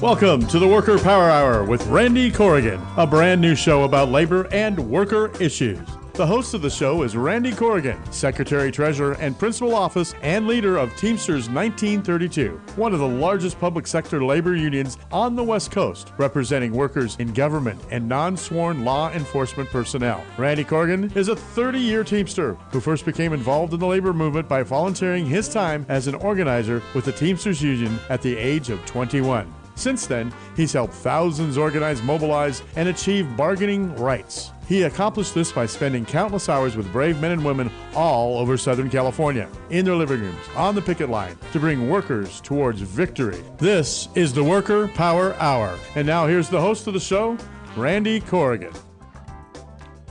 Welcome to the Worker Power Hour with Randy Corrigan, a brand new show about labor and worker issues. The host of the show is Randy Corrigan, Secretary Treasurer and Principal Office and leader of Teamsters 1932, one of the largest public sector labor unions on the West Coast, representing workers in government and non-sworn law enforcement personnel. Randy Corrigan is a 30-year Teamster who first became involved in the labor movement by volunteering his time as an organizer with the Teamsters Union at the age of 21. Since then, he's helped thousands organize, mobilize, and achieve bargaining rights. He accomplished this by spending countless hours with brave men and women all over Southern California, in their living rooms, on the picket line, to bring workers towards victory. This is the Worker Power Hour. And now here's the host of the show, Randy Corrigan.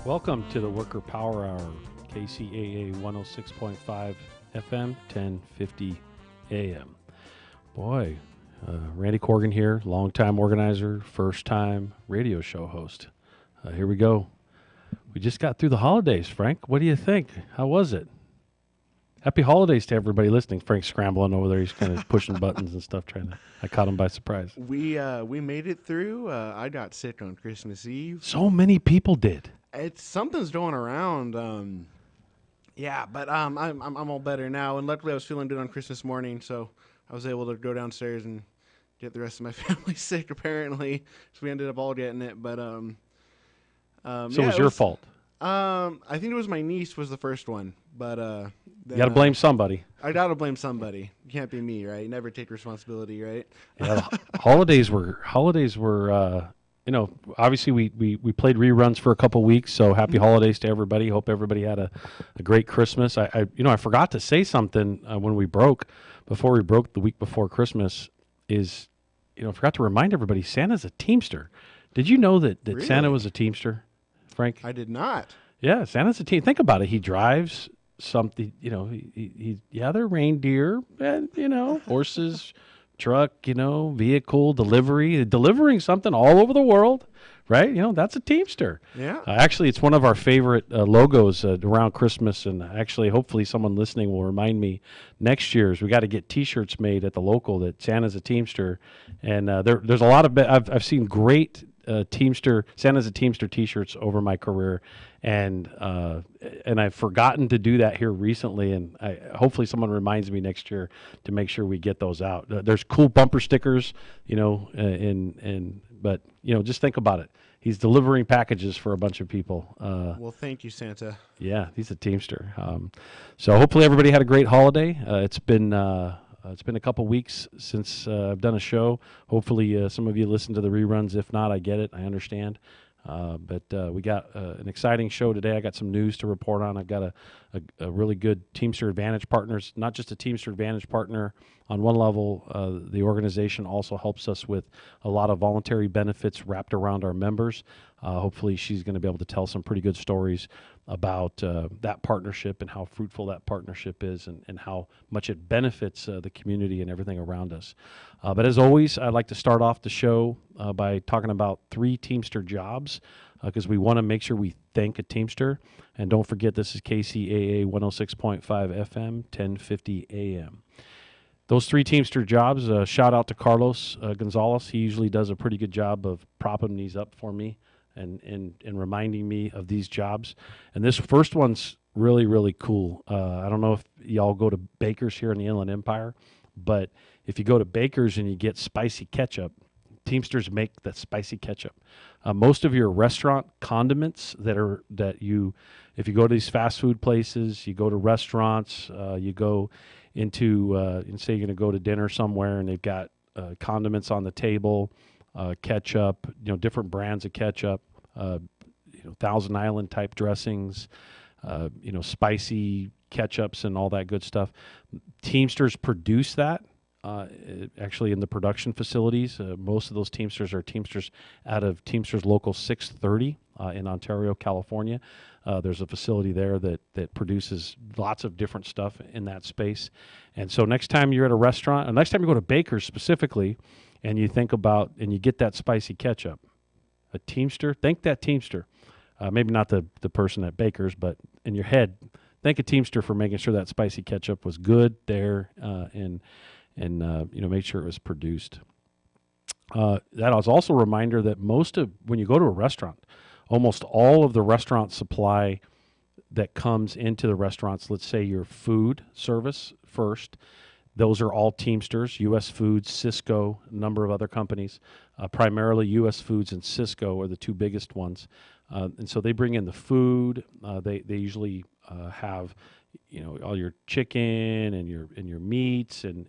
Welcome to the Worker Power Hour, KCAA 106.5 FM, 1050 AM. Boy, Randy Corrigan here, longtime organizer, first-time radio show host. Here we go. We just got through the holidays, Frank. What do you think? How was it? Happy holidays to everybody listening. Frank's scrambling over there. He's kind of pushing buttons and stuff. I caught him by surprise. We made it through. I got sick on Christmas Eve. So many people did. Something's going around. But I'm all better now. And luckily, I was feeling good on Christmas morning, so I was able to go downstairs and get the rest of my family sick, apparently. So we ended up all getting it. But it was your fault. I think it was my niece was the first one. But you got to blame somebody. I got to blame somebody. It can't be me, right? Never take responsibility, right? Yeah, holidays were. Obviously we played reruns for a couple weeks. So happy holidays to everybody. Hope everybody had a great Christmas. I forgot to say something when we broke. Before we broke the week before Christmas, I forgot to remind everybody, Santa's a Teamster. Did you know that Really? Santa was a Teamster, Frank? I did not. Yeah, Santa's a Team. Think about it. He drives something, they're reindeer, and, horses, truck, vehicle, delivering something all over the world, right? That's a Teamster. Yeah. Actually, it's one of our favorite logos around Christmas, and actually, hopefully someone listening will remind me next year's. We got to get T-shirts made at the local that Santa's a Teamster, and there's a lot of I've seen great Santa's a Teamster T-shirts over my career, and I've forgotten to do that here recently, and hopefully someone reminds me next year to make sure we get those out. There's cool bumper stickers, but just think about it. He's delivering packages for a bunch of people. Well, thank you, Santa. Yeah, he's a Teamster. So hopefully everybody had a great holiday. It's been a couple weeks since I've done a show. Hopefully some of you listen to the reruns. If not, I get it. I understand. But we got an exciting show today. I got some news to report on. I've got a really good Teamster Advantage partners, not just a Teamster Advantage partner. On one level, the organization also helps us with a lot of voluntary benefits wrapped around our members. Hopefully she's going to be able to tell some pretty good stories about that partnership and how fruitful that partnership is, and how much it benefits the community and everything around us. But as always, I'd like to start off the show by talking about 3 Teamster jobs, because we want to make sure we thank a Teamster. And don't forget, this is KCAA 106.5 FM, 1050 AM. Those 3 Teamster jobs, shout out to Carlos Gonzalez. He usually does a pretty good job of propping these up for me and reminding me of these jobs. And this first one's really, really cool. I don't know if y'all go to Baker's here in the Inland Empire, but if you go to Baker's and you get spicy ketchup, Teamsters make that spicy ketchup. Most of your restaurant condiments if you go to these fast food places, you go to restaurants, you go into, and say you're going to go to dinner somewhere and they've got condiments on the table, ketchup, different brands of ketchup, Thousand Island type dressings, spicy ketchups and all that good stuff. Teamsters produce that. Actually in the production facilities. Most of those Teamsters are Teamsters out of Teamsters Local 630 in Ontario, California. There's a facility there that produces lots of different stuff in that space. And so next time you're at a restaurant, and next time you go to Baker's specifically, and you think about, and you get that spicy ketchup, a Teamster, thank that Teamster. Maybe not the person at Baker's, but in your head, thank a Teamster for making sure that spicy ketchup was good there, and make sure it was produced. That is also a reminder that when you go to a restaurant, almost all of the restaurant supply that comes into the restaurants, let's say your food service first, those are all Teamsters, U.S. Foods, Cisco, a number of other companies. Primarily U.S. Foods and Cisco are the two biggest ones. And so they bring in the food. They usually have all your chicken and your meats, and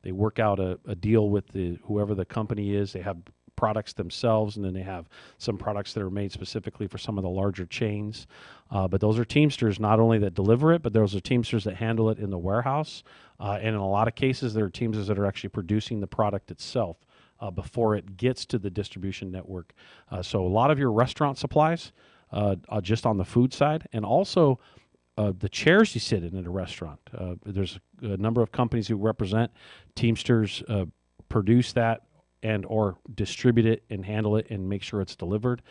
they work out a deal with whoever the company is. They have products themselves, and then they have some products that are made specifically for some of the larger chains. But those are Teamsters not only that deliver it, but those are Teamsters that handle it in the warehouse. And in a lot of cases, there are Teamsters that are actually producing the product itself before it gets to the distribution network. So a lot of your restaurant supplies are just on the food side, and also the chairs you sit in at a restaurant. There's a number of companies who represent Teamsters, produce that and or distribute it and handle it and make sure it's delivered.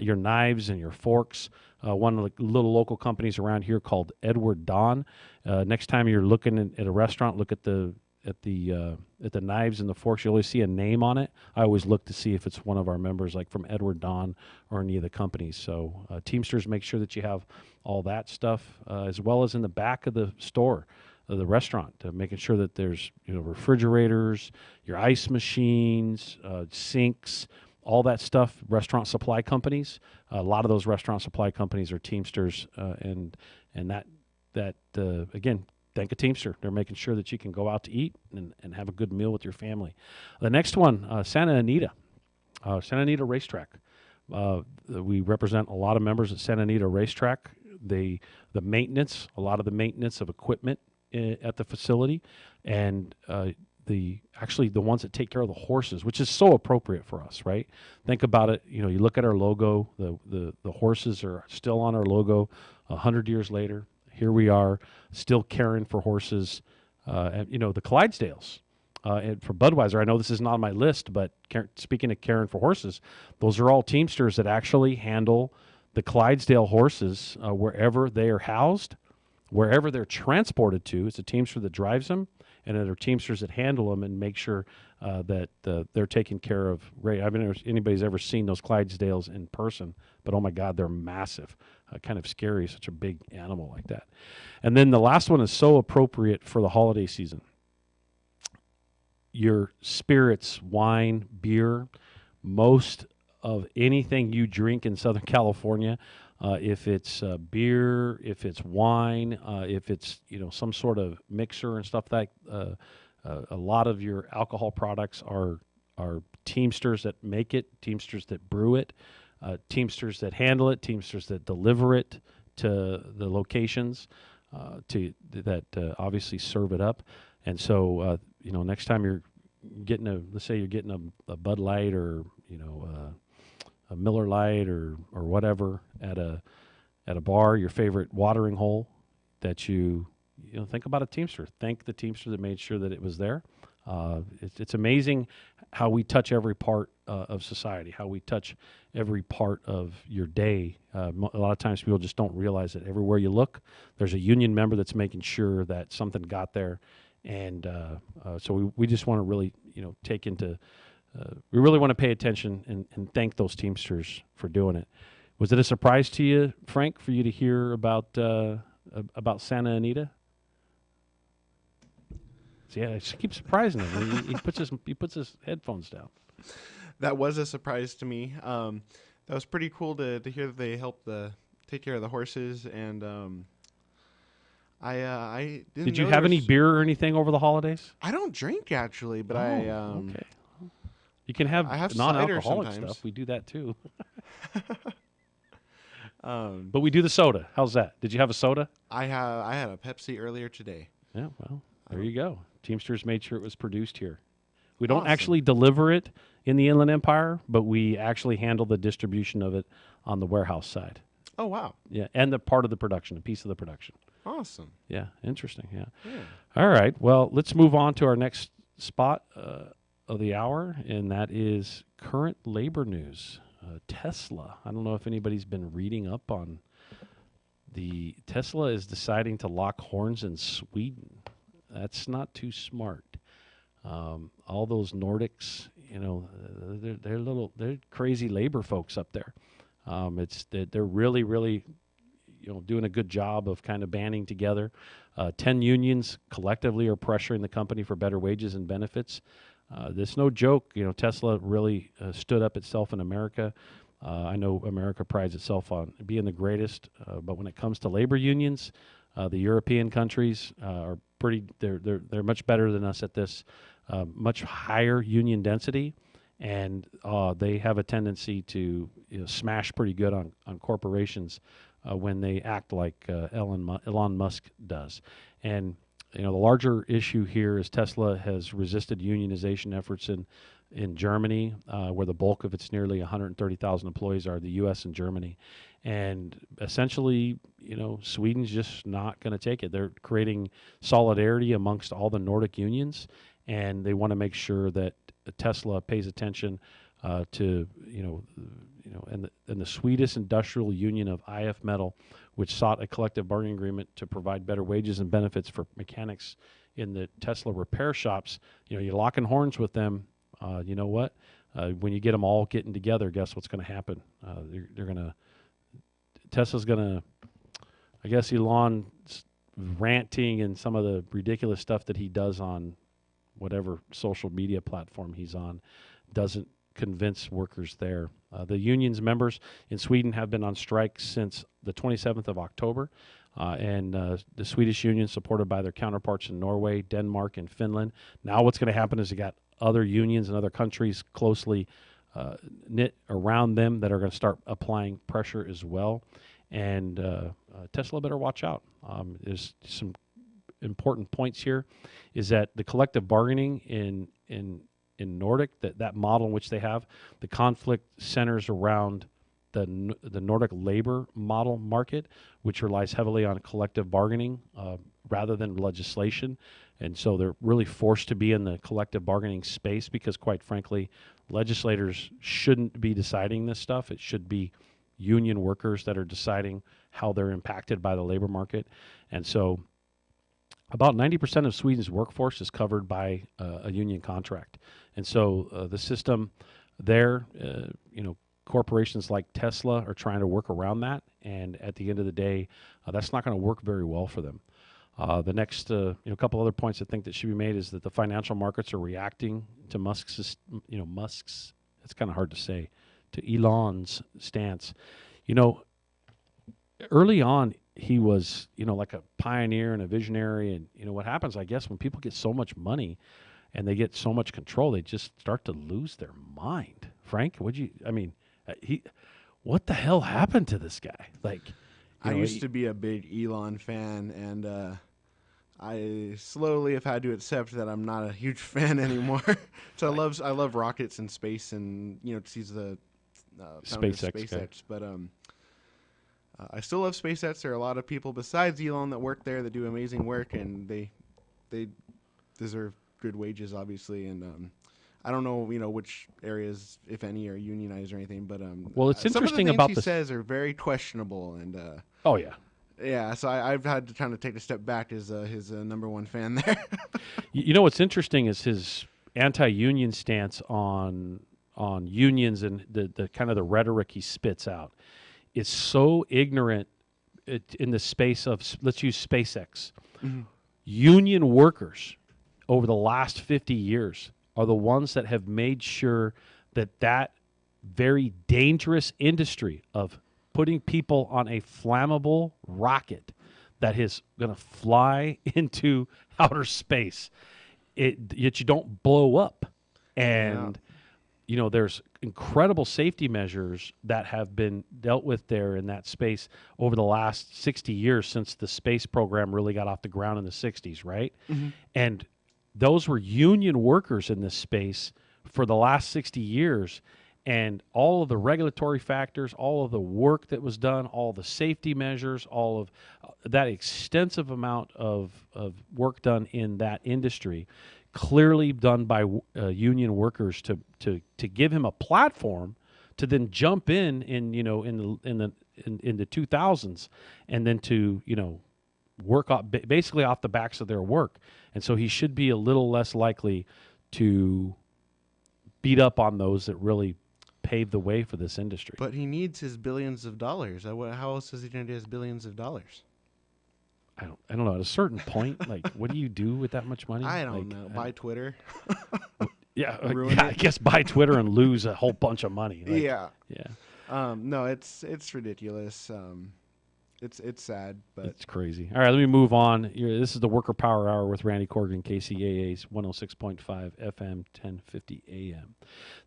Your knives and your forks. One of the little local companies around here called Edward Don. Next time you're looking at a restaurant, look at the knives and the forks. You always see a name on it. I always look to see if it's one of our members, like from Edward Don or any of the companies. So Teamsters make sure that you have all that stuff, as well as in the back of the store, the restaurant, making sure that there's refrigerators, your ice machines, sinks, all that stuff. Restaurant supply companies. A lot of those restaurant supply companies are Teamsters, and that again. Thank a Teamster. They're making sure that you can go out to eat and have a good meal with your family. The next one, Santa Anita. Santa Anita Racetrack. We represent a lot of members at Santa Anita Racetrack. The maintenance, a lot of the maintenance of equipment at the facility, and the ones that take care of the horses, which is so appropriate for us, right? Think about it. You look at our logo. The horses are still on our logo 100 years later. Here we are, still caring for horses. And, the Clydesdales. And for Budweiser, I know this is not on my list, but speaking of caring for horses, those are all Teamsters that actually handle the Clydesdale horses wherever they are housed, wherever they're transported to. It's a Teamster that drives them, and there are Teamsters that handle them and make sure that they're taken care of. Right? I don't know if anybody's ever seen those Clydesdales in person, but oh my God, they're massive. Kind of scary, such a big animal like that. And then the last one is so appropriate for the holiday season. Your spirits, wine, beer, most of anything you drink in Southern California, if it's beer, if it's wine, if it's some sort of mixer and stuff like a lot of your alcohol products are Teamsters that make it, Teamsters that brew it. Teamsters that handle it, Teamsters that deliver it to the locations, that obviously serve it up. And so, next time you're getting let's say you're getting a Bud Light or a Miller Lite or whatever at a bar, your favorite watering hole, that you think about a Teamster. Thank the Teamster that made sure that it was there. It's amazing how we touch every part of society, how we touch every part of your day. A lot of times people just don't realize that everywhere you look, there's a union member that's making sure that something got there. And so we just want to really, take into, we really want to pay attention and thank those Teamsters for doing it. Was it a surprise to you, Frank, for you to hear about Santa Anita? Yeah, I just keep surprising him. He puts his headphones down. That was a surprise to me. That was pretty cool to hear that they help take care of the horses. And I didn't. Did you have any beer or anything over the holidays? I don't drink actually, but okay. You can have non-alcoholic stuff. We do that too. But we do the soda. How's that? Did you have a soda? I had a Pepsi earlier today. Yeah, well, there you go. Teamsters made sure it was produced here. We don't actually deliver it in the Inland Empire, but we actually handle the distribution of it on the warehouse side. Oh, wow. Yeah, and the part of the production, a piece of the production. Awesome. Yeah, interesting, yeah. All right, well, let's move on to our next spot of the hour, and that is current labor news. Tesla. I don't know if anybody's been reading up on Tesla is deciding to lock horns in Sweden. That's not too smart. All those Nordics, they're crazy labor folks up there. They're really doing a good job of kind of banding together. 10 unions collectively are pressuring the company for better wages and benefits. This is no joke. Tesla really stood up itself in America. I know America prides itself on being the greatest, but when it comes to labor unions, the European countries are they're much better than us at this. Much higher union density, and they have a tendency to smash pretty good on corporations when they act like Elon Musk does. And the larger issue here is Tesla has resisted unionization efforts in Germany, where the bulk of its nearly 130,000 employees are the U.S. and Germany. And essentially, Sweden's just not going to take it. They're creating solidarity amongst all the Nordic unions, and they want to make sure that Tesla pays attention to and the Swedish Industrial Union of IF Metal, which sought a collective bargaining agreement to provide better wages and benefits for mechanics in the Tesla repair shops. You're locking horns with them. You know what? When you get them all getting together, guess what's going to happen? Tesla's going to, I guess Elon's ranting and some of the ridiculous stuff that he does on whatever social media platform he's on doesn't convince workers there. The union's members in Sweden have been on strike since the 27th of October, and the Swedish union, supported by their counterparts in Norway, Denmark, and Finland. Now what's going to happen is you got other unions in other countries closely knit around them that are going to start applying pressure as well. And Tesla better watch out. There's some important points here is that the collective bargaining in Nordic, that model in which they have, the conflict centers around the Nordic labor model market, which relies heavily on collective bargaining rather than legislation. And so they're really forced to be in the collective bargaining space because, quite frankly, legislators shouldn't be deciding this stuff. It should be union workers that are deciding how they're impacted by the labor market. And so about 90% of Sweden's workforce is covered by a union contract. And so the system there, corporations like Tesla are trying to work around that. And at the end of the day, that's not going to work very well for them. The next, couple other points I think that should be made is that the financial markets are reacting to Musk's, it's kind of hard to say, to Elon's stance. Early on, he was, like a pioneer and a visionary. And, what happens, I guess, when people get so much money and they get so much control, they just start to lose their mind. Frank, what the hell happened to this guy? I used to be a big Elon fan, and I slowly have had to accept that I'm not a huge fan anymore. So I love rockets and space, and he's the SpaceX. But I still love SpaceX. There are a lot of people besides Elon that work there that do amazing work, and they deserve good wages, obviously. And I don't know, which areas, if any, are unionized or anything. But well, it's interesting some of the about things he says are very questionable, and oh yeah. Yeah, so I've had to kind of take a step back as his number one fan there. What's interesting is his anti-union stance on unions and the kind of the rhetoric he spits out. Is so ignorant in the space of, let's use SpaceX. Mm-hmm. Union workers over the last 50 years are the ones that have made sure that very dangerous industry of putting people on a flammable rocket that is going to fly into outer space, yet you don't blow up. And there's incredible safety measures that have been dealt with there in that space over the last 60 years since the space program really got off the ground in the 60s, right? Mm-hmm. And those were union workers in this space for the last 60 years. And all of the regulatory factors, all of the work that was done, all the safety measures, all of that extensive amount of work done in that industry, clearly done by union workers to give him a platform to then jump in the 2000s and then to work off, basically off the backs of their work. And so he should be a little less likely to beat up on those that really paved the way for this industry. But he needs his billions of dollars. How else is he going to get his billions of dollars? I don't know. At a certain point, like, what do you do with that much money? I don't Like, know. Buy Twitter. Yeah, Ruin I it. guess buy Twitter and lose a whole bunch of money. Like, Yeah. yeah, No, it's ridiculous. It's sad, but it's crazy. All right, let me move on. This is the Worker Power Hour with Randy Corrigan, KCAA's 106.5 FM, 1050 AM.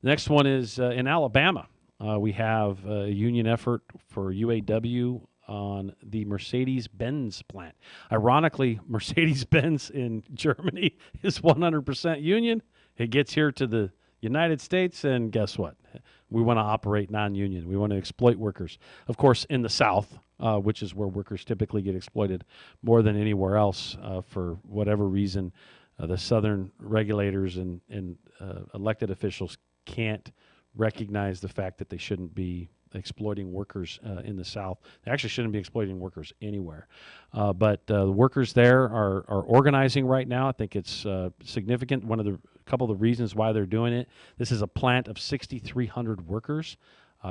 The next one is in Alabama. We have a union effort for UAW on the Mercedes-Benz plant. Ironically, Mercedes-Benz in Germany is 100% union. It gets here to the United States, and guess what? We want to operate non-union. We want to exploit workers. Of course, in the South, which is where workers typically get exploited more than anywhere else for whatever reason, the Southern regulators and elected officials can't recognize the fact that they shouldn't be exploiting workers in the South. They actually shouldn't be exploiting workers anywhere. But the workers there are organizing right now. I think it's significant. Couple of the reasons why they're doing it. This is a plant of 6,300 workers,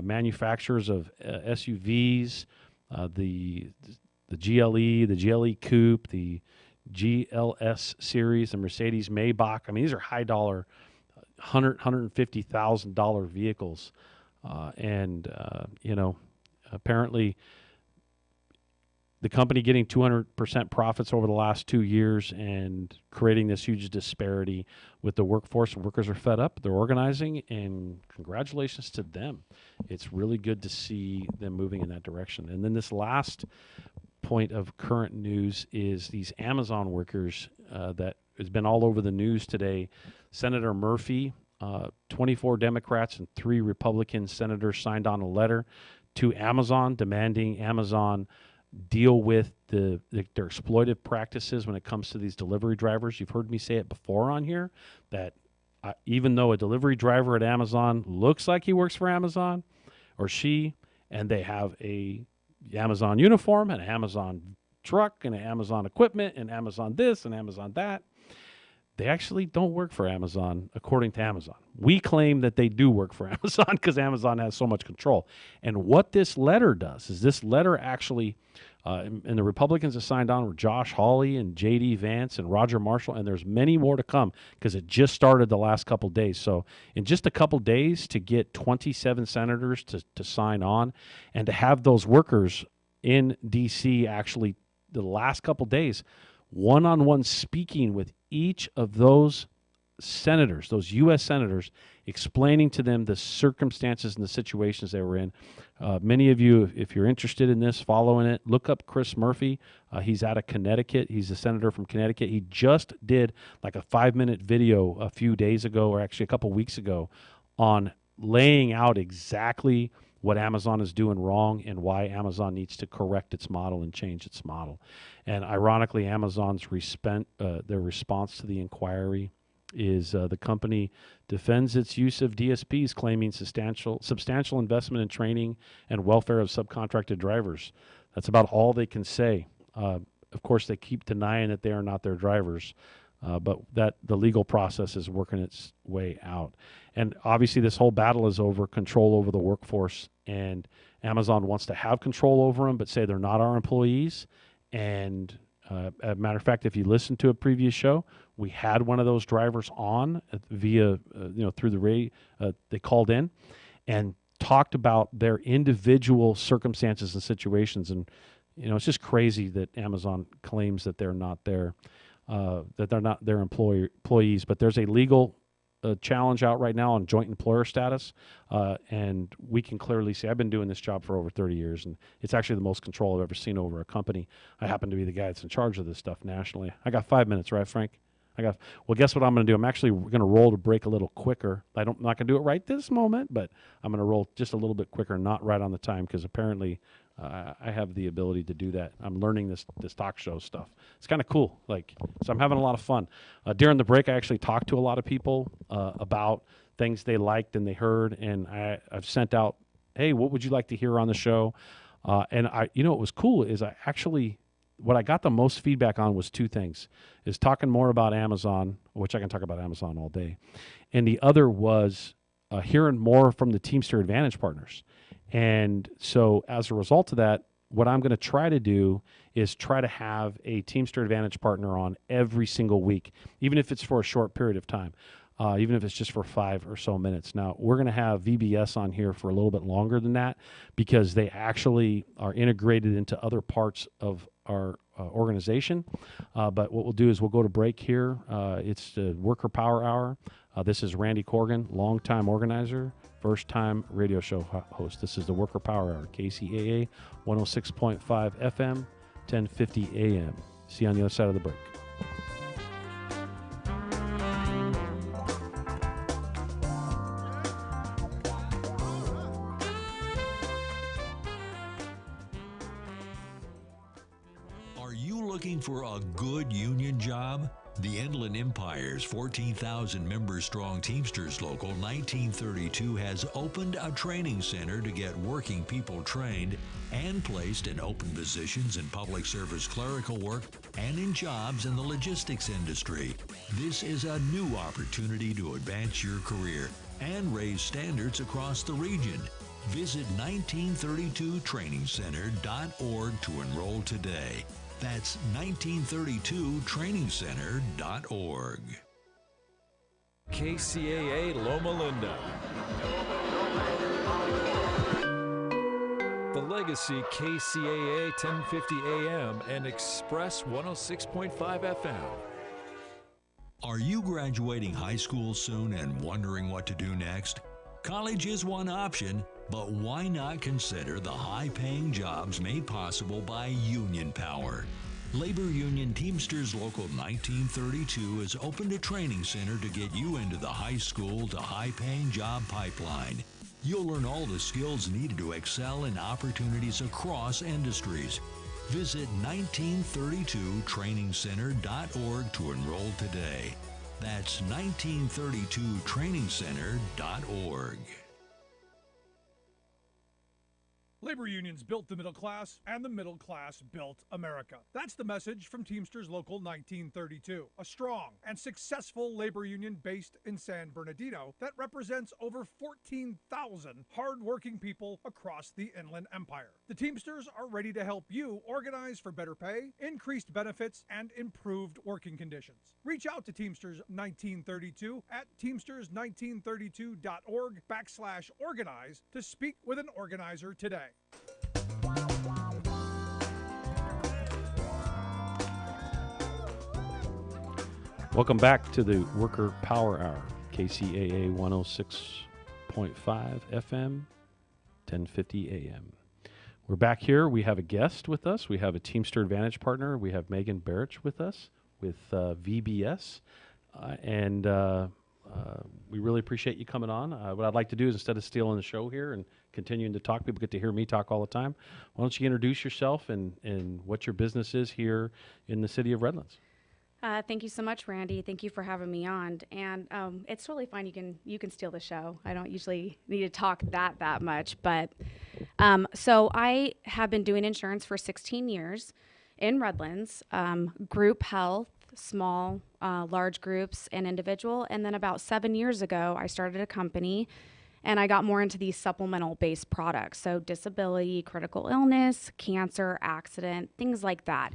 manufacturers of SUVs, the GLE, the GLE Coupe, the GLS series, the Mercedes Maybach. I mean, these are high dollar, $150,000 vehicles. Apparently the company getting 200% profits over the last 2 years and creating this huge disparity with the workforce. Workers are fed up. They're organizing, and congratulations to them. It's really good to see them moving in that direction. And then this last point of current news is these Amazon workers that has been all over the news today. Senator Murphy, 24 Democrats and 3 Republican senators signed on a letter to Amazon demanding Amazon deal with their exploitive practices when it comes to these delivery drivers. You've heard me say it before on here that even though a delivery driver at Amazon looks like he works for Amazon or she, and they have a Amazon uniform and an Amazon truck and an Amazon equipment and Amazon this and Amazon that, they actually don't work for Amazon, according to Amazon. We claim that they do work for Amazon because Amazon has so much control. And what this letter does is this letter actually, and the Republicans have signed on were Josh Hawley and J.D. Vance and Roger Marshall, and there's many more to come because it just started the last couple days. So in just a couple days to get 27 senators to sign on and to have those workers in D.C. actually the last couple days one-on-one speaking with each of those senators, those U.S. senators, explaining to them the circumstances and the situations they were in. Many of you, if you're interested in this, following it, look up Chris Murphy. He's out of Connecticut. He's a senator from Connecticut. He just did like a 5-minute video a few days ago, or actually a couple weeks ago, on laying out exactly what Amazon is doing wrong and why Amazon needs to correct its model and change its model. And ironically, Amazon's their response to the inquiry is the company defends its use of DSPs, claiming substantial investment in training and welfare of subcontracted drivers. That's about all they can say. Of course, they keep denying that they are not their drivers, but that the legal process is working its way out. And obviously, this whole battle is over control over the workforce, and Amazon wants to have control over them, but say they're not our employees. And as a matter of fact, if you listen to a previous show, we had one of those drivers on via, through the radio. They called in and talked about their individual circumstances and situations. And, it's just crazy that Amazon claims that they're not their employees, but there's a legal challenge out right now on joint employer status, and we can clearly see, I've been doing this job for over 30 years, and it's actually the most control I've ever seen over a company. I happen to be the guy that's in charge of this stuff nationally. I got 5 minutes, right, Frank? Well, guess what I'm going to do? I'm actually going to roll the break a little quicker. I'm not going to do it right this moment, but I'm going to roll just a little bit quicker, not right on the time, because apparently I have the ability to do that. I'm learning this talk show stuff. It's kind of cool. So I'm having a lot of fun. During the break, I actually talked to a lot of people about things they liked and they heard, and I've sent out, hey, what would you like to hear on the show? And what was cool is what I got the most feedback on was 2 things, is talking more about Amazon, which I can talk about Amazon all day. And the other was hearing more from the Teamster Advantage partners. And so as a result of that, what I'm going to try to do is try to have a Teamster Advantage partner on every single week, even if it's for a short period of time, even if it's just for 5 or so minutes. Now, we're going to have VBS on here for a little bit longer than that because they actually are integrated into other parts of our organization. But what we'll do is we'll go to break here. It's the Worker Power Hour. This is Randy Corrigan, longtime organizer, first-time radio show host. This is the Worker Power Hour, KCAA 106.5 FM, 1050 AM. See you on the other side of the break. Are you looking for a good union job? The Inland Empire's 14,000 member strong Teamsters Local 1932 has opened a training center to get working people trained and placed in open positions in public service clerical work and in jobs in the logistics industry. This is a new opportunity to advance your career and raise standards across the region. Visit 1932trainingcenter.org to enroll today. That's 1932trainingcenter.org. KCAA Loma Linda. The Legacy KCAA 1050 AM and Express 106.5 FM. Are you graduating high school soon and wondering what to do next? College is one option, but why not consider the high-paying jobs made possible by union power? Labor Union Teamsters Local 1932 has opened a training center to get you into the high school to high-paying job pipeline. You'll learn all the skills needed to excel in opportunities across industries. Visit 1932trainingcenter.org to enroll today. That's 1932trainingcenter.org. Labor unions built the middle class, and the middle class built America. That's the message from Teamsters Local 1932, a strong and successful labor union based in San Bernardino that represents over 14,000 hardworking people across the Inland Empire. The Teamsters are ready to help you organize for better pay, increased benefits, and improved working conditions. Reach out to Teamsters 1932 at teamsters1932.org/organize to speak with an organizer today. Welcome back to the Worker Power Hour, KCAA 106.5 FM, 1050 AM. We're back here. We have a guest with us. We have a Teamster Advantage partner. We have Megan Barrich with us with VBS. We really appreciate you coming on. What I'd like to do is, instead of stealing the show here and continuing to talk, people get to hear me talk all the time. Why don't you introduce yourself and what your business is here in the city of Redlands? Thank you so much, Randy. Thank you for having me on. And it's totally fine. You can steal the show. I don't usually need to talk that much. But so I have been doing insurance for 16 years in Redlands, group health, small, large groups, and individual. And then about 7 years ago, I started a company, and I got more into these supplemental-based products. So disability, critical illness, cancer, accident, things like that.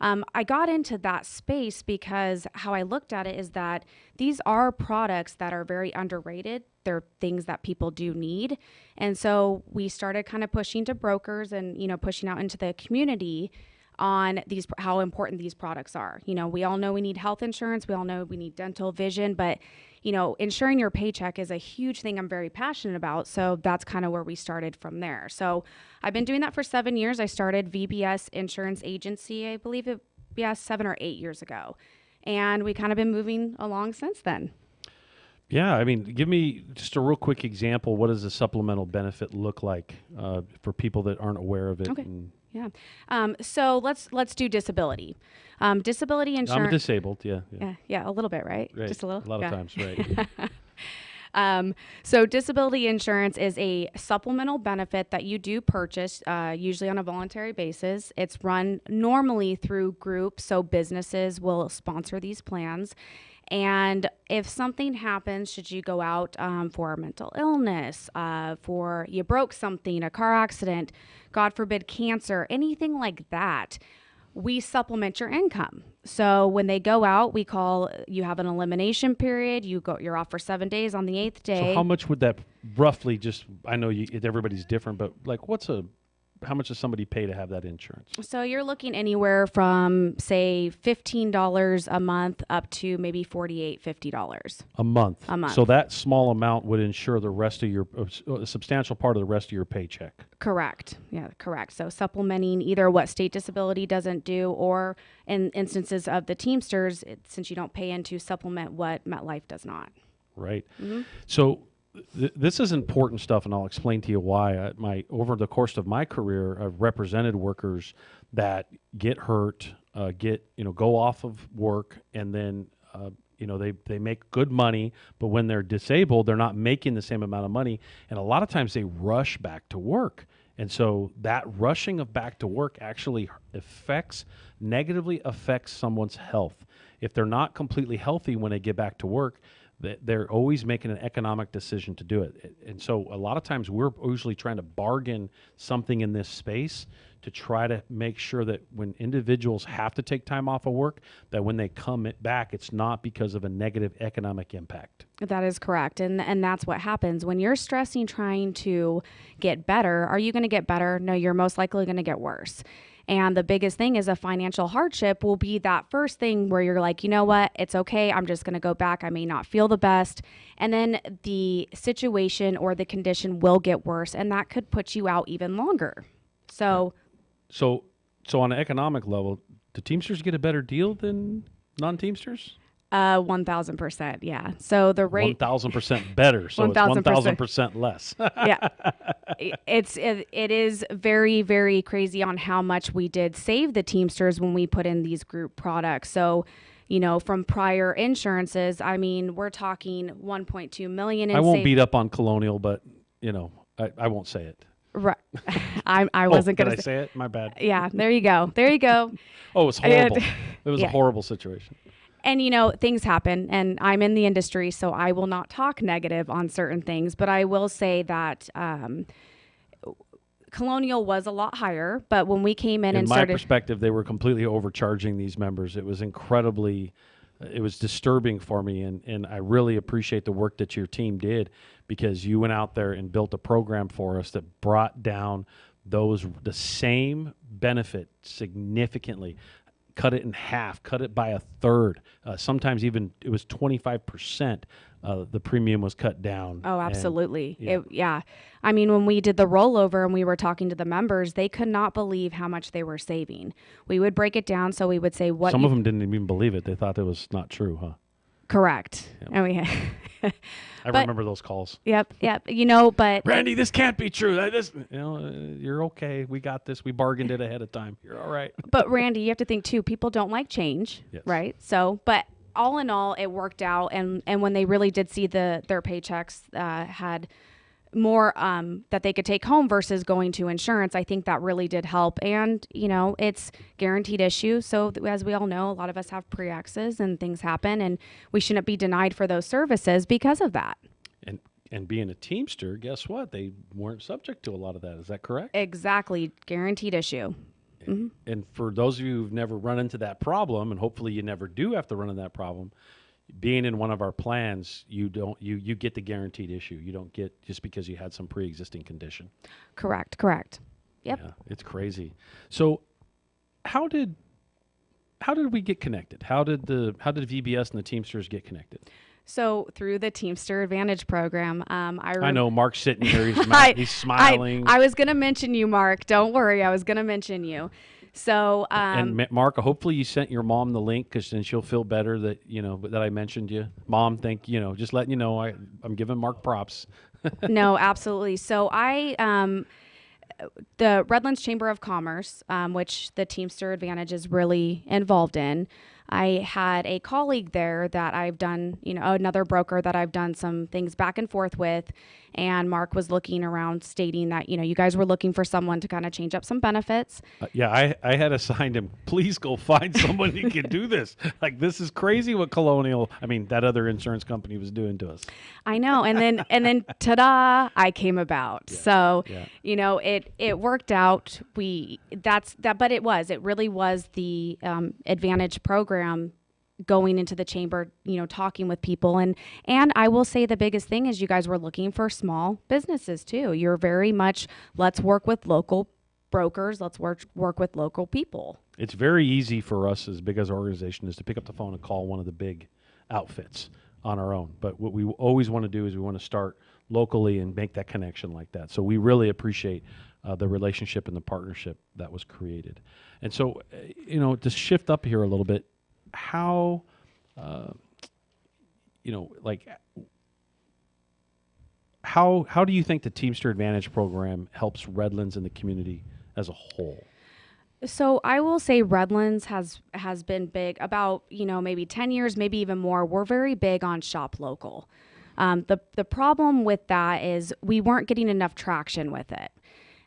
I got into that space because how I looked at it is that these are products that are very underrated. They're things that people do need. And so we started kind of pushing to brokers and, pushing out into the community on these, how important these products are. We all know we need health insurance. We all know we need dental, vision, but insuring your paycheck is a huge thing I'm very passionate about. So that's kind of where we started from there. So I've been doing that for 7 years. I started VBS Insurance Agency, I believe 7 or 8 years ago. And we kind of been moving along since then. Yeah, I mean, give me just a real quick example. What does a supplemental benefit look like for people that aren't aware of it? Okay. Yeah. So let's do disability. Disability insurance. I'm disabled. Yeah. Yeah, a little bit, right? Right. Just a little. A lot of times, right? So disability insurance is a supplemental benefit that you do purchase, usually on a voluntary basis. It's run normally through groups, so businesses will sponsor these plans. And if something happens, should you go out for a mental illness, for you broke something, a car accident, God forbid, cancer, anything like that, we supplement your income. So when they go out, we call, you have an elimination period. You're off for 7 days. On the 8th day. So how much would that roughly, just, I know everybody's different, but like how much does somebody pay to have that insurance? So you're looking anywhere from, say, $15 a month up to maybe $48, $50 a month. A month. So that small amount would insure the rest of a substantial part of the rest of your paycheck. Correct. Yeah, correct. So supplementing either what state disability doesn't do, or in instances of the Teamsters, since you don't pay into, supplement what MetLife does not. Right. So this is important stuff, and I'll explain to you why. Over the course of my career, I've represented workers that get hurt, go off of work, and then they make good money, but when they're disabled, they're not making the same amount of money, and a lot of times they rush back to work. And so that rushing of back to work actually negatively affects someone's health. If they're not completely healthy when they get back to work, they're always making an economic decision to do it. And so a lot of times we're usually trying to bargain something in this space to try to make sure that when individuals have to take time off of work, that when they come back, it's not because of a negative economic impact. That is correct. And that's what happens. When you're stressing trying to get better, are you going to get better? No, you're most likely going to get worse. And the biggest thing is a financial hardship will be that first thing where you're like, you know what, it's okay. I'm just going to go back. I may not feel the best. And then the situation or the condition will get worse, and that could put you out even longer. So on an economic level, do Teamsters get a better deal than non-Teamsters? 1,000%. Yeah. So the rate 1,000% better. So 1,000%. It's 1,000% less. Yeah. It is very, very crazy on how much we did save the Teamsters when we put in these group products. So, from prior insurances, I mean, we're talking 1.2 million. I won't beat up on Colonial, but I won't say it. Right. I wasn't going to say it. My bad. Yeah. There you go. Oh, it's horrible. It was a horrible situation. And, things happen, and I'm in the industry, so I will not talk negative on certain things, but I will say that Colonial was a lot higher, but when we came in and started... In my perspective, they were completely overcharging these members. It was it was disturbing for me, and I really appreciate the work that your team did, because you went out there and built a program for us that brought down the same benefit significantly. Cut it in half, cut it by a third. Sometimes even it was 25%. The premium was cut down. Oh, absolutely. And, yeah. I mean, when we did the rollover and we were talking to the members, they could not believe how much they were saving. We would break it down. So we would say what. Some of them didn't even believe it. They thought it was not true, huh? Correct. Yep. And I remember those calls. Yep. But Randy, this can't be true. You're okay. We got this. We bargained it ahead of time. You're all right. But Randy, you have to think too. People don't like change, yes. Right? So, but all in all, it worked out. And when they really did see their paychecks had more that they could take home versus going to insurance, I think that really did help. And, it's guaranteed issue. So as we all know, a lot of us have pre-X's and things happen, and we shouldn't be denied for those services because of that. And being a Teamster, guess what? They weren't subject to a lot of that. Is that correct? Exactly. Guaranteed issue. Mm-hmm. And for those of you who've never run into that problem, and hopefully you never do have to run into that problem, being in one of our plans, you get the guaranteed issue. You don't get just because you had some pre-existing condition. Correct. Yep. Yeah, it's crazy. So how did we get connected? How did VBS and the Teamsters get connected? So through the Teamster Advantage program, I know Mark's sitting here. He's smiling. I was going to mention you, Mark. Don't worry. I was going to mention you. So and Mark, hopefully you sent your mom the link, because then she'll feel better that that I mentioned you. Mom, just letting you know I'm giving Mark props. No, absolutely. So the Redlands Chamber of Commerce, which the Teamster Advantage is really involved in, I had a colleague there that I've done, another broker that I've done some things back and forth with. And Mark was looking around stating that, you guys were looking for someone to kind of change up some benefits. I had assigned him, please go find someone who can do this. Like, this is crazy what that other insurance company was doing to us. I know. And then ta-da, I came about. Yeah. So, Yeah. It worked out. But it really was the Advantage program going into the chamber, talking with people. And I will say the biggest thing is you guys were looking for small businesses too. You're very much, let's work with local brokers. Let's work with local people. It's very easy for us as big as an organization is to pick up the phone and call one of the big outfits on our own. But what we always want to do is we want to start locally and make that connection like that. So we really appreciate the relationship and the partnership that was created. And so, to shift up here a little bit, how, how do you think the Teamster Advantage program helps Redlands and the community as a whole? So I will say Redlands has been big about, maybe 10 years, maybe even more. We're very big on shop local. The problem with that is we weren't getting enough traction with it.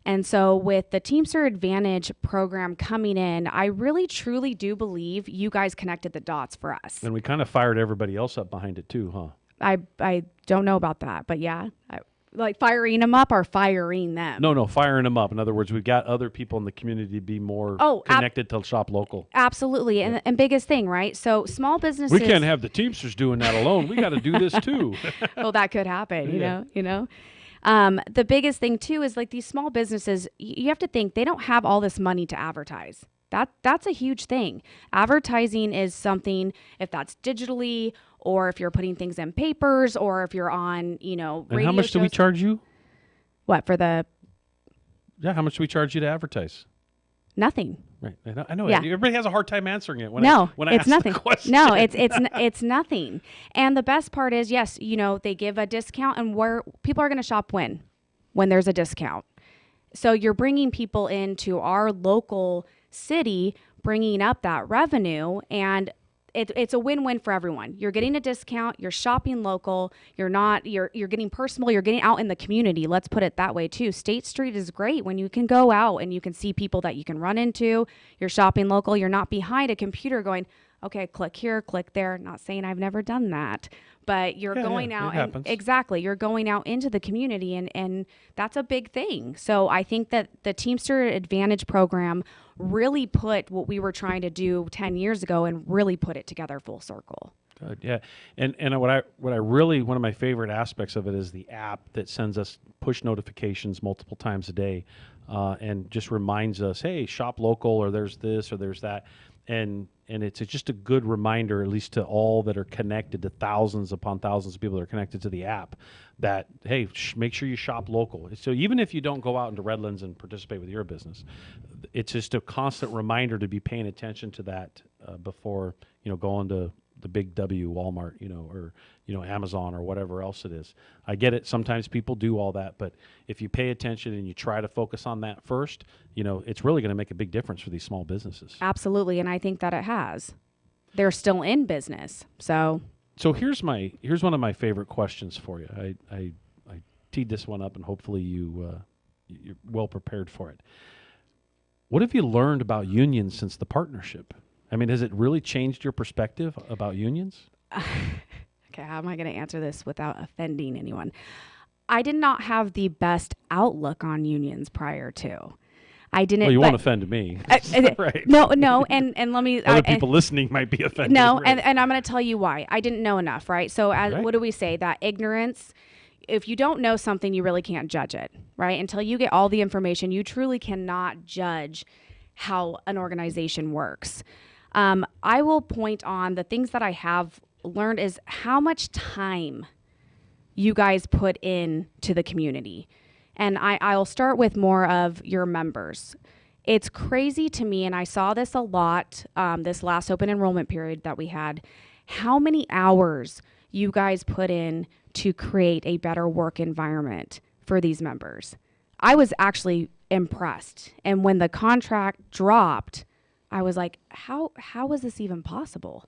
And so with the Teamster Advantage program coming in, I really truly do believe you guys connected the dots for us. And we kind of fired everybody else up behind it too, huh? I don't know about that, but yeah. Like firing them up or firing them? No, firing them up. In other words, we've got other people in the community to be more connected to shop local. Absolutely. Yeah. And biggest thing, right? So small businesses. We can't have the Teamsters doing that alone. We got to do this too. Well, that could happen, you know. The biggest thing too is like these small businesses, you have to think they don't have all this money to advertise. That's a huge thing. Advertising is something, if that's digitally or if you're putting things in papers or if you're on, radio And how much do we charge you? What, for the? Yeah, how much do we charge you to advertise? Nothing. Right. I know. Yeah. Everybody has a hard time answering it when I it's ask nothing. The question. No, it's nothing. And the best part is, yes, they give a discount, and where people are going to shop when there's a discount. So you're bringing people into our local city, bringing up that revenue, and it's a win-win for everyone. You're getting a discount, you're shopping local, you're getting personal, you're getting out in the community. Let's put it that way too. State Street is great when you can go out and you can see people that you can run into. You're shopping local, you're not behind a computer going, okay, click here, click there. Not saying I've never done that, but you're going out and exactly, you're going out into the community and that's a big thing. So I think that the Teamster Advantage program really put what we were trying to do 10 years ago and really put it together full circle. Good, yeah. And what I really, one of my favorite aspects of it is the app that sends us push notifications multiple times a day and just reminds us, hey, shop local, or there's this or there's that. And it's just a good reminder, at least to all that are connected, to thousands upon thousands of people that are connected to the app, that, hey, make sure you shop local. So even if you don't go out into Redlands and participate with your business, it's just a constant reminder to be paying attention to that before, going to the big W, Walmart, or, Amazon or whatever else it is. I get it. Sometimes people do all that, but if you pay attention and you try to focus on that first, it's really going to make a big difference for these small businesses. Absolutely. And I think that it has. They're still in business. So here's one of my favorite questions for you. I teed this one up and hopefully you're well prepared for it. What have you learned about unions since the partnership? I mean, has it really changed your perspective about unions? Okay, how am I going to answer this without offending anyone? I did not have the best outlook on unions prior to. I didn't. Well, you won't offend me. Right. No, and let me. Other people listening might be offended. No, right? and I'm going to tell you why. I didn't know enough, right? So what do we say? That ignorance, if you don't know something, you really can't judge it, right? Until you get all the information, you truly cannot judge how an organization works. I will point on the things that I have learned is how much time you guys put in to the community. And I'll start with more of your members. It's crazy to me, and I saw this a lot this last open enrollment period that we had, how many hours you guys put in to create a better work environment for these members. I was actually impressed. And when the contract dropped, I was like, how is this even possible?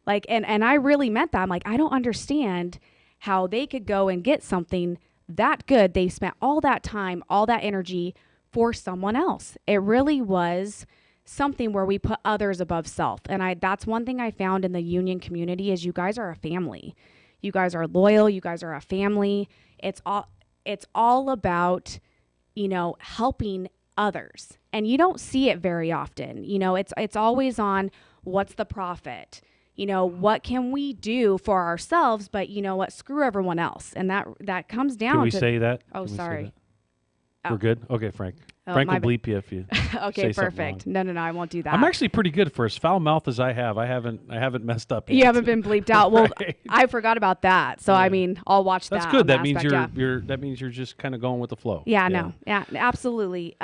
Like, and I really meant that. I'm like, I don't understand how they could go and get something that good. They spent all that time, all that energy for someone else. It really was something where we put others above self. And that's one thing I found in the union community is you guys are a family. You guys are loyal. You guys are a family. It's all about, helping others. And you don't see it very often. It's always on what's the profit? What can we do for ourselves? But you know what? Screw everyone else. And that comes down to. Can we say that? Oh, Can we say sorry. that? Oh. We're good? Okay, Frank. Oh, Frank will my bad. bleep you if you Okay, say something perfect. wrong. No, I won't do that. I'm actually pretty good for as foul mouth as I have. I haven't messed up yet. You haven't been bleeped out. Well, Right. I forgot about that. So, Yeah. I mean, I'll watch That's that. good. on That the means aspect, that means you're just kind of going with the flow. Yeah, no. Yeah, absolutely.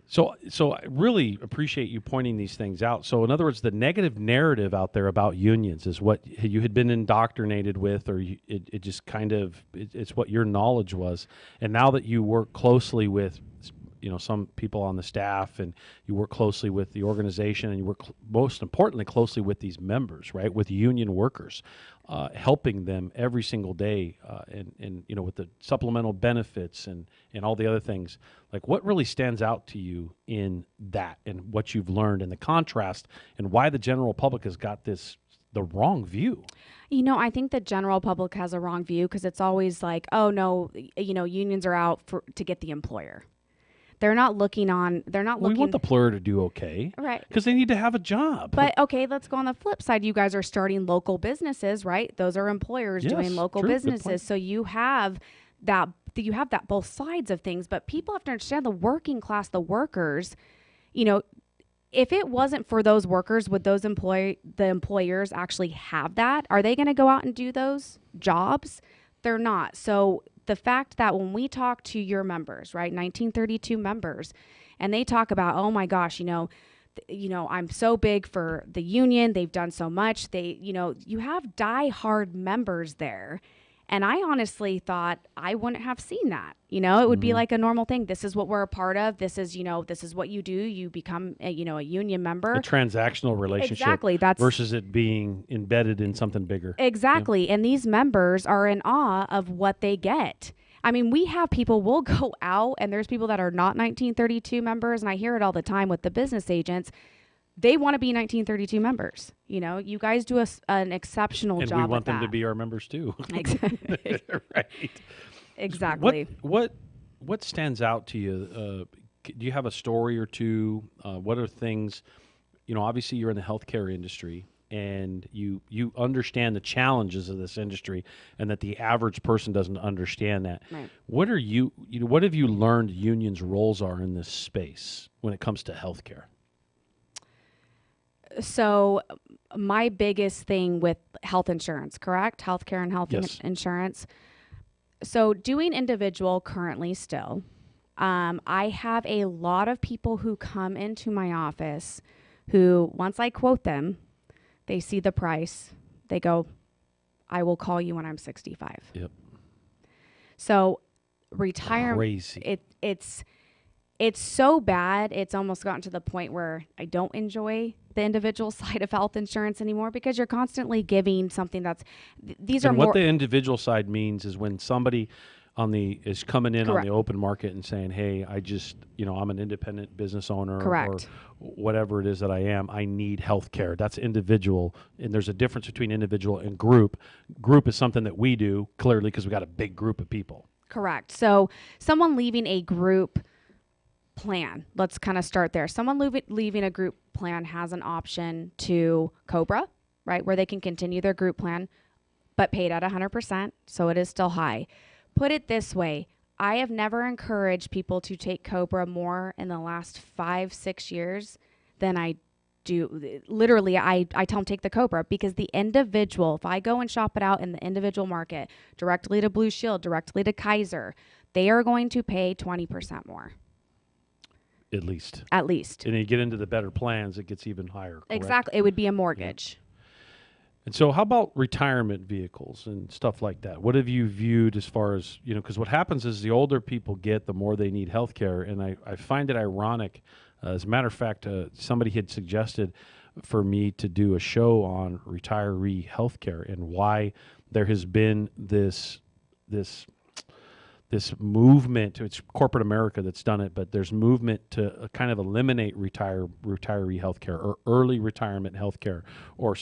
So I really appreciate you pointing these things out. So in other words, the negative narrative out there about unions is what you had been indoctrinated with, or it just kind of it's what your knowledge was. And now that you work closely with some people on the staff, and you work closely with the organization, and you work most importantly closely with these members, right, with union workers, helping them every single day, and with the supplemental benefits and all the other things. Like, what really stands out to you in that, and what you've learned, and the contrast, and why the general public has got the wrong view? I think the general public has a wrong view because it's always like, oh no, unions are out to get the employer. They're not looking. We want the employer to do okay. Right. Because they need to have a job. But okay, let's go on the flip side. You guys are starting local businesses, right? Those are employers Yes, doing local true, good businesses. point. So you have that both sides of things, but people have to understand the working class, the workers, if it wasn't for those workers, would the employers actually have that? Are they going to go out and do those jobs? They're not. So the fact that when we talk to your members, right, 1932 members, and they talk about, oh my gosh, I'm so big for the union. They've done so much. You have die-hard members there. And I honestly thought I wouldn't have seen that. It would be like a normal thing. This is what we're a part of. This is what you do. You become a union member. A transactional relationship. Exactly. That's versus it being embedded in something bigger. Exactly. Yeah. And these members are in awe of what they get. I mean, we have people, we'll go out, and there's people that are not 1932 members, and I hear it all the time with the business agents. They want to be 1932 members. You guys do an exceptional job. And we want with them to that. be our members too. Exactly. Right. Exactly. What stands out to you? Do you have a story or two? What are things? Obviously you're in the healthcare industry, and you understand the challenges of this industry, and that the average person doesn't understand that. Right. What have you learned unions' roles are in this space when it comes to healthcare? So my biggest thing with health insurance, correct? Healthcare and health Yes. insurance. So doing individual currently still, I have a lot of people who come into my office who, once I quote them, they see the price, they go, I will call you when I'm 65. Yep. So retirement, Crazy. it's so bad. It's almost gotten to the point where I don't enjoy the individual side of health insurance anymore, because you're constantly giving something that's, these are And more. what the individual side means is when somebody is coming in Correct. on the open market and saying, hey, I just, I'm an independent business owner Correct. or whatever it is that I am, I need health care. That's individual. And there's a difference between individual and group. Group is something that we do, clearly, because we got a big group of people. Correct. So someone leaving a group plan, let's kind of start there. Someone leaving a group plan has an option to COBRA, right, where they can continue their group plan, but paid at 100%, so it is still high. Put it this way, I have never encouraged people to take COBRA more in the last 5-6 years than I do. Literally, I tell them take the COBRA, because the individual, if I go and shop it out in the individual market, directly to Blue Shield, directly to Kaiser, they are going to pay 20% more. At least. At least. And you get into the better plans, it gets even higher. Correct? Exactly. It would be a mortgage. Yeah. And so how about retirement vehicles and stuff like that? What have you viewed as far as, because what happens is the older people get, the more they need health care. And I find it ironic As a matter of fact, somebody had suggested for me to do a show on retiree healthcare and why there has been this movement. It's corporate America that's done it, but there's movement to kind of eliminate retiree healthcare or early retirement healthcare or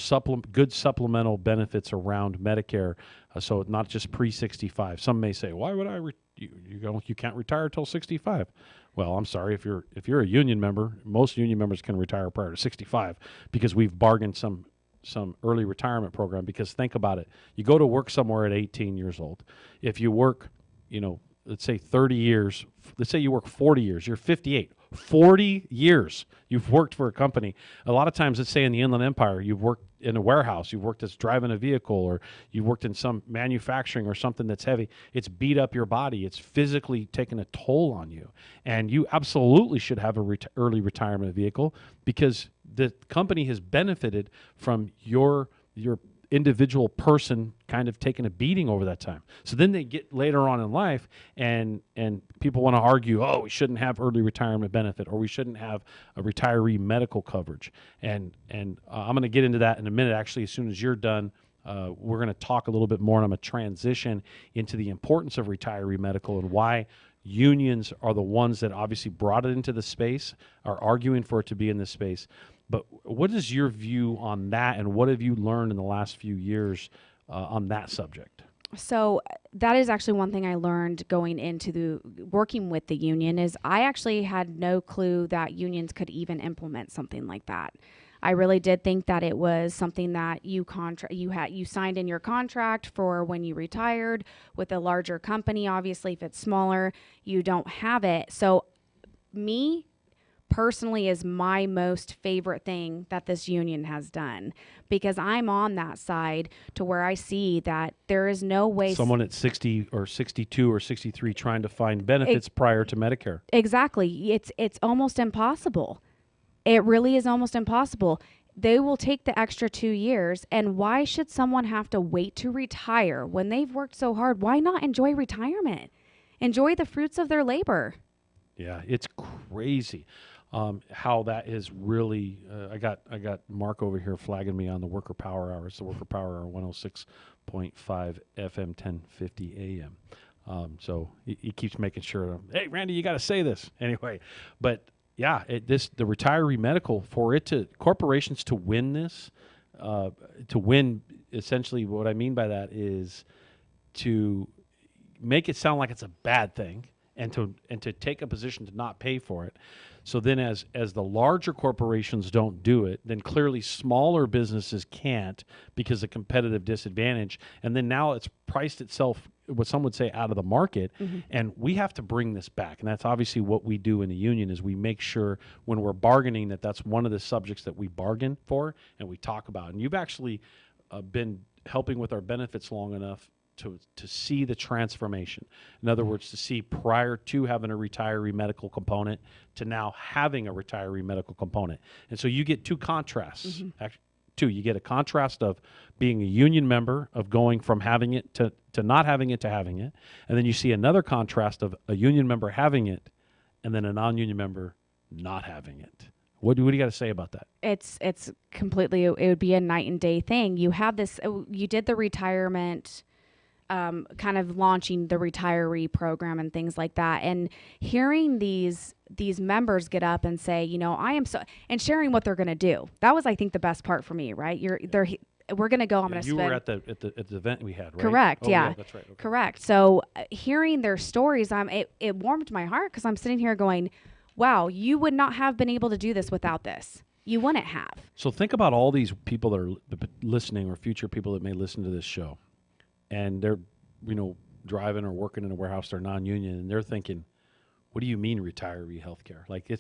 good supplemental benefits around Medicare. So not just pre-65. Some may say, why would you can't retire till 65? Well, I'm sorry, if you're a union member, most union members can retire prior to 65 because we've bargained some early retirement program. Because think about it, you go to work somewhere at 18 years old. If you work, let's say 30 years, let's say you work 40 years, you're 58. 40 years you've worked for a company. A lot of times, let's say in the Inland Empire, you've worked in a warehouse, you've worked as driving a vehicle, or you've worked in some manufacturing or something that's heavy. It's beat up your body. It's physically taken a toll on you. And you absolutely should have a early retirement vehicle because the company has benefited from your individual person kind of taking a beating over that time. So then they get later on in life and people want to argue, oh, we shouldn't have early retirement benefit or we shouldn't have a retiree medical coverage. And I'm going to get into that in a minute. Actually, as soon as you're done, we're going to talk a little bit more and I'm going to transition into the importance of retiree medical and why unions are the ones that obviously brought it into the space, are arguing for it to be in this space. But what is your view on that, and what have you learned in the last few years on that subject? So that is actually one thing I learned going into working with the union is I actually had no clue that unions could even implement something like that. I really did think that it was something that you signed in your contract for when you retired with a larger company. Obviously, if it's smaller, you don't have it. So me personally is my most favorite thing that this union has done because I'm on that side to where I see that there is no way someone at 60 or 62 or 63 trying to find benefits prior to Medicare. Exactly. It's almost impossible. It really is almost impossible. They will take the extra 2 years, and why should someone have to wait to retire when they've worked so hard? Why not enjoy retirement? Enjoy the fruits of their labor. Yeah, it's crazy. How that is really, I got Mark over here flagging me on the Worker Power Hour. It's the Worker Power Hour, 106.5 FM, 1050 AM. So he keeps making sure, hey, Randy, you got to say this. Anyway, but yeah, the retiree medical, corporations to win this, to win, essentially what I mean by that is to make it sound like it's a bad thing and to take a position to not pay for it. So then as the larger corporations don't do it, then clearly smaller businesses can't because of competitive disadvantage. And then now it's priced itself, what some would say, out of the market. Mm-hmm. And we have to bring this back. And that's obviously what we do in the union is we make sure when we're bargaining that's one of the subjects that we bargain for and we talk about. And you've actually been helping with our benefits long enough to see the transformation. In other words, to see prior to having a retiree medical component to now having a retiree medical component. And so you get two contrasts. Mm-hmm. Actually, you get a contrast of being a union member, of going from having it to not having it to having it. And then you see another contrast of a union member having it and then a non-union member not having it. What do you got to say about that? It's completely, it would be a night and day thing. You have this, you did the retirement kind of launching the retiree program and things like that. And hearing these members get up and say, I am so, and sharing what they're going to do. That was, I think, the best part for me, right? We're going to go, I'm going to spend. You were at the event we had, right? Correct. Oh, yeah. That's right. Okay. Correct. So hearing their stories, it warmed my heart because I'm sitting here going, wow, you would not have been able to do this without this. You wouldn't have. So think about all these people that are listening or future people that may listen to this show. And they're, driving or working in a warehouse, they're non-union, and they're thinking, what do you mean retiree healthcare? Like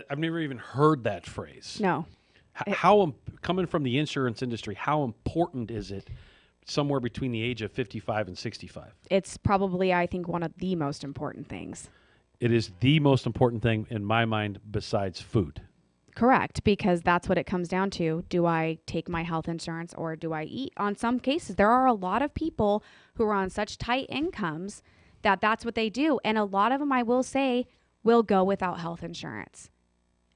I've never even heard that phrase. No. How coming from the insurance industry, how important is it somewhere between the age of 55 and 65? It's probably, I think, one of the most important things. It is the most important thing in my mind besides food. Correct, because that's what it comes down to. Do I take my health insurance or do I eat? On some cases, there are a lot of people who are on such tight incomes that that's what they do. And a lot of them, I will say, will go without health insurance.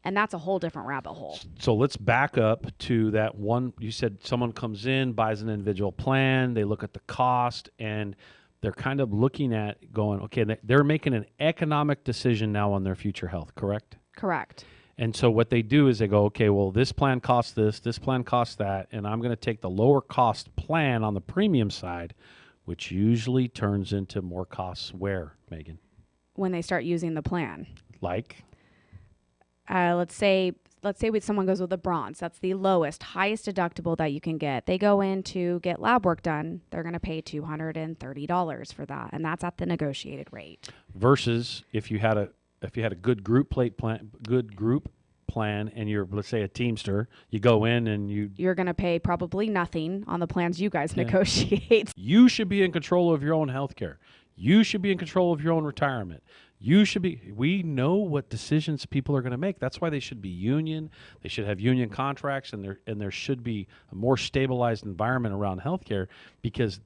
And that's a whole different rabbit hole. So let's back up to that one. You said someone comes in, buys an individual plan, they look at the cost, and they're kind of looking at going, okay, they're making an economic decision now on their future health, correct? Correct. And so what they do is they go, okay, well, this plan costs this plan costs that, and I'm going to take the lower cost plan on the premium side, which usually turns into more costs where, Megan? When they start using the plan. Like? Let's say with someone goes with a bronze. That's the lowest, highest deductible that you can get. They go in to get lab work done. They're going to pay $230 for that, and that's at the negotiated rate. Versus if you had a good group plan, and you're, let's say, a Teamster, you go in and you're going to pay probably nothing on the plans you guys negotiate. You should be in control of your own health care. You should be in control of your own retirement. We know what decisions people are going to make. That's why they should be union. They should have union contracts, and there should be a more stabilized environment around healthcare, because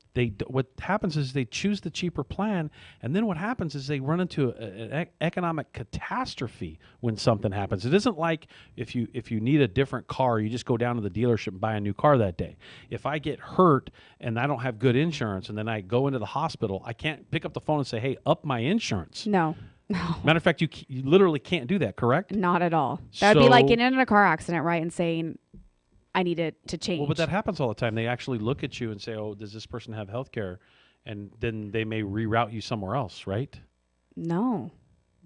what happens is they choose the cheaper plan, and then what happens is they run into an economic catastrophe when something happens. It isn't like if you need a different car, you just go down to the dealership and buy a new car that day. If I get hurt and I don't have good insurance, and then I go into the hospital, I can't pick up the phone and say, hey, up my insurance. No. Matter of fact, you literally can't do that, correct? Not at all. That would be like getting in a car accident, right, and saying, I need it to change. Well, but that happens all the time. They actually look at you and say, oh, does this person have health care? And then they may reroute you somewhere else, right? No.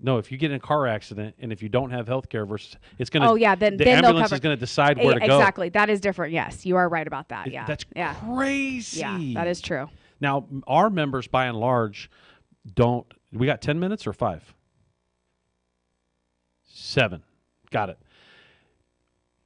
No, if you get in a car accident and if you don't have health care versus it's going to... Oh, yeah, then the ambulance is going to decide where to go. Exactly. That is different. Yes, you are right about that. Yeah. That's crazy. Yeah, that is true. Now, our members, by and large, don't... We got 10 minutes or 5? 7. Got it.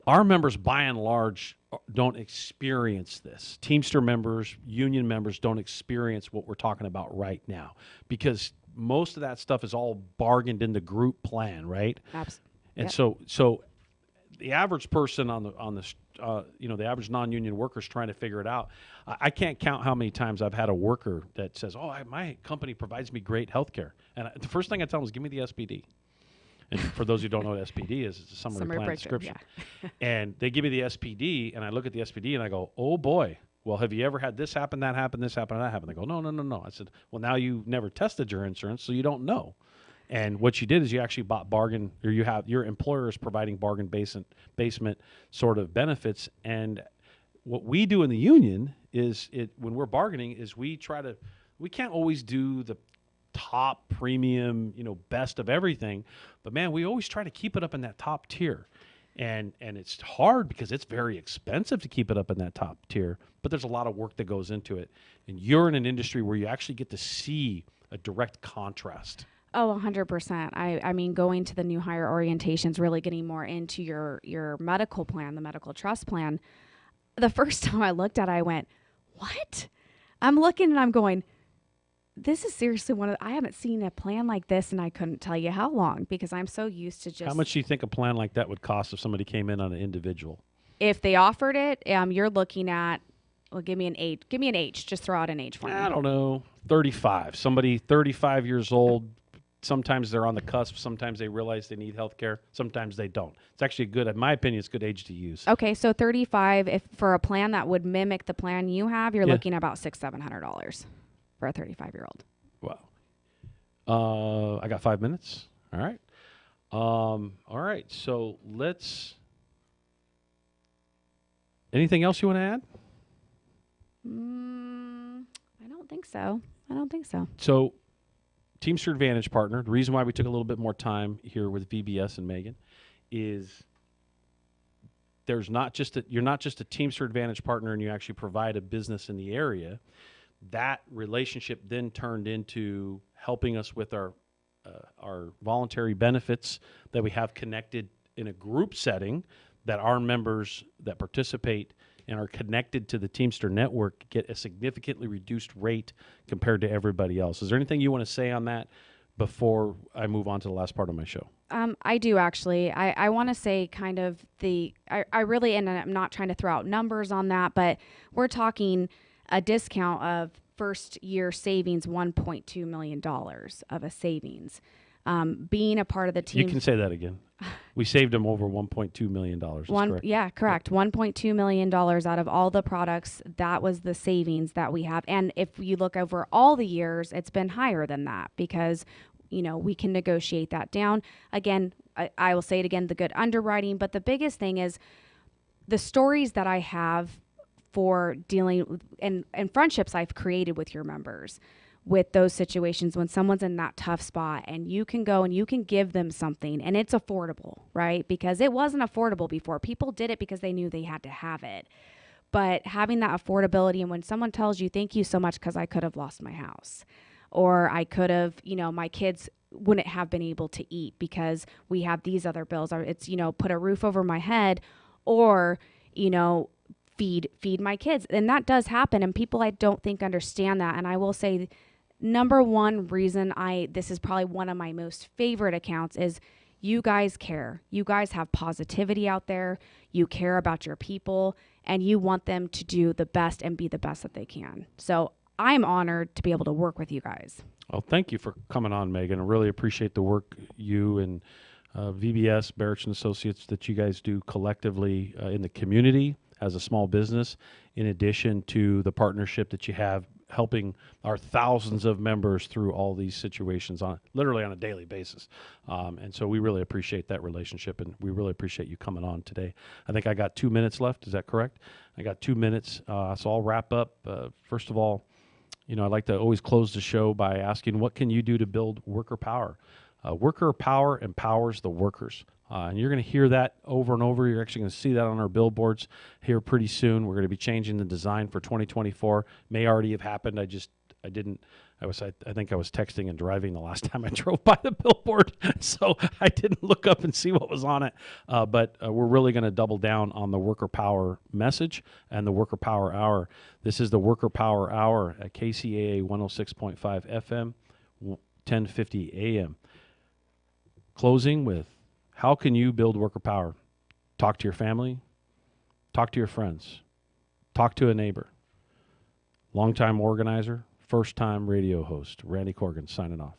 Our members, by and large, don't experience this. Teamster members, union members don't experience what we're talking about right now, because most of that stuff is all bargained in the group plan, right? Absolutely. And so the average person on the the average non-union worker is trying to figure it out. I can't count how many times I've had a worker that says, "Oh, my company provides me great health care," and the first thing I tell them is, "Give me the SPD." And for those who don't know what SPD is, it's a summary plan description. Yeah. And they give me the SPD, and I look at the SPD, and I go, "Oh boy, well, have you ever had this happen, that happen, this happen, that happen?" They go, No. I said, "Well, now you never tested your insurance, so you don't know." And what you did is you actually bought bargain, or your employer is providing bargain basement sort of benefits. And what we do in the union is when we're bargaining is we can't always do the top premium, best of everything, but man, we always try to keep it up in that top tier. And it's hard because it's very expensive to keep it up in that top tier, but there's a lot of work that goes into it. And you're in an industry where you actually get to see a direct contrast. Oh, 100%. I mean, going to the new hire orientations, really getting more into your medical plan, the medical trust plan. The first time I looked at it, I went, what? I'm looking and I'm going, this is seriously I haven't seen a plan like this, and I couldn't tell you how long, because I'm so used to just... How much do you think a plan like that would cost if somebody came in on an individual? If they offered it, you're looking at, well, give me an age. Give me an age. Just throw out an age for me. I don't know. 35. Somebody 35 years old. Sometimes they're on the cusp. Sometimes they realize they need health care. Sometimes they don't. It's actually in my opinion, it's a good age to use. Okay, so 35, if for a plan that would mimic the plan you have, you're looking at about $600-700 for a 35-year-old. Wow. I got 5 minutes. All right. All right. So anything else you want to add? I don't think so. So, Teamster Advantage Partner, the reason why we took a little bit more time here with VBS and Megan is you're not just a Teamster Advantage Partner and you actually provide a business in the area. That relationship then turned into helping us with our voluntary benefits that we have connected in a group setting, that our members that participate and are connected to the Teamster network get a significantly reduced rate compared to everybody else. Is there anything you want to say on that before I move on to the last part of my show? I do, actually. I want to say kind of I really, and I'm not trying to throw out numbers on that, but we're talking a discount of first year savings, $1.2 million of a savings. Being a part of the team. You can say that again. We saved them over $1.2 million. Correct? Yeah, correct. $1.2 million out of all the products. That was the savings that we have. And if you look over all the years, it's been higher than that because, we can negotiate that down. Again, I will say it again, the good underwriting. But the biggest thing is the stories that I have for dealing with, and friendships I've created with your members with those situations when someone's in that tough spot and you can go and you can give them something and it's affordable, right? Because it wasn't affordable before. People did it because they knew they had to have it. But having that affordability, and when someone tells you, thank you so much because I could have lost my house, or I could have, my kids wouldn't have been able to eat because we have these other bills, or it's, put a roof over my head, or, feed my kids. And that does happen. And people I don't think understand that. And I will say, number one reason this is probably one of my most favorite accounts is you guys care. You guys have positivity out there. You care about your people and you want them to do the best and be the best that they can. So I'm honored to be able to work with you guys. Well, thank you for coming on, Megan. I really appreciate the work you and VBS, Barrett and Associates, that you guys do collectively in the community as a small business, in addition to the partnership that you have helping our thousands of members through all these situations literally on a daily basis. And so we really appreciate that relationship, and we really appreciate you coming on today. I think I got 2 minutes left. Is that correct? I got 2 minutes. So I'll wrap up. First of all, I'd like to always close the show by asking, what can you do to build worker power? Worker power empowers the workers. And you're going to hear that over and over. You're actually going to see that on our billboards here pretty soon. We're going to be changing the design for 2024. May already have happened. I think I was texting and driving the last time I drove by the billboard, so I didn't look up and see what was on it. But we're really going to double down on the worker power message and the worker power hour. This is the Worker Power Hour at KCAA 106.5 FM, 1050 AM. Closing with, how can you build worker power? Talk to your family, talk to your friends, talk to a neighbor. Longtime organizer, first-time radio host, Randy Corrigan signing off.